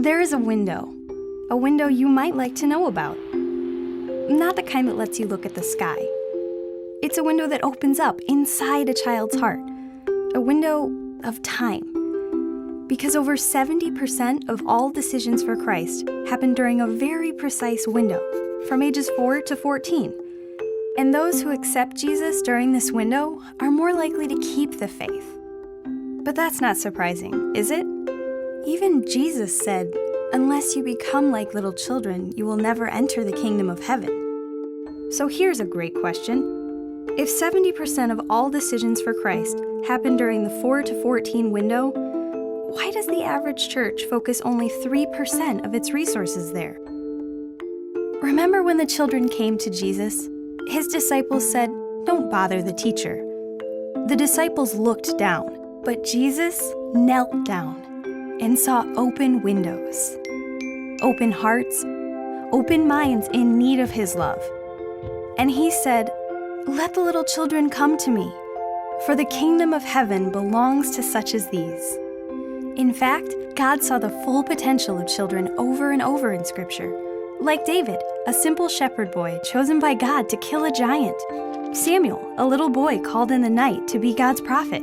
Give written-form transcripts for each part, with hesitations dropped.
There is a window you might like to know about. Not the kind that lets you look at the sky. It's a window that opens up inside a child's heart, a window of time. Because over 70% of all decisions for Christ happen during a very precise window, from ages 4 to 14. And those who accept Jesus during this window are more likely to keep the faith. But that's not surprising, is it? Even Jesus said, "Unless you become like little children, you will never enter the kingdom of heaven." So here's a great question. If 70% of all decisions for Christ happen during the 4 to 14 window, why does the average church focus only 3% of its resources there? Remember when the children came to Jesus? His disciples said, "Don't bother the teacher." The disciples looked down, but Jesus knelt down and saw open windows, open hearts, open minds in need of his love. And he said, "Let the little children come to me, for the kingdom of heaven belongs to such as these." In fact, God saw the full potential of children over and over in Scripture. Like David, a simple shepherd boy chosen by God to kill a giant. Samuel, a little boy called in the night to be God's prophet.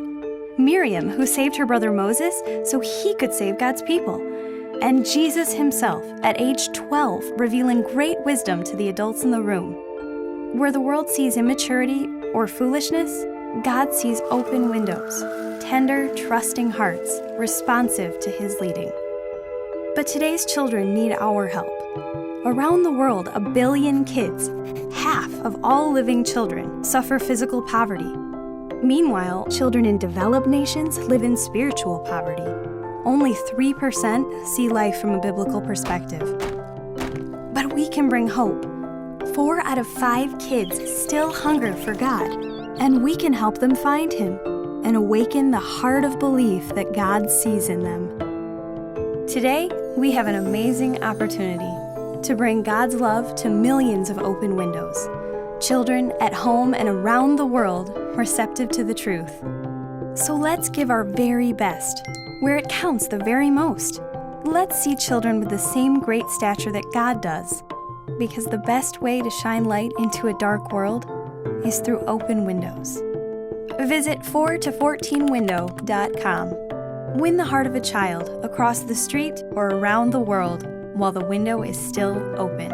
Miriam, who saved her brother Moses so he could save God's people. And Jesus himself, at age 12, revealing great wisdom to the adults in the room. Where the world sees immaturity or foolishness, God sees open windows, tender, trusting hearts, responsive to his leading. But today's children need our help. Around the world, 1 billion kids, half of all living children, suffer physical poverty. Meanwhile, children in developed nations live in spiritual poverty. Only 3% see life from a biblical perspective. But we can bring hope. 4 out of 5 kids still hunger for God, and we can help them find him and awaken the heart of belief that God sees in them. Today, we have an amazing opportunity to bring God's love to millions of open windows. Children at home and around the world receptive to the truth. So let's give our very best, where it counts the very most. Let's see children with the same great stature that God does, because the best way to shine light into a dark world is through open windows. Visit 4to14window.com. Win the heart of a child across the street or around the world while the window is still open.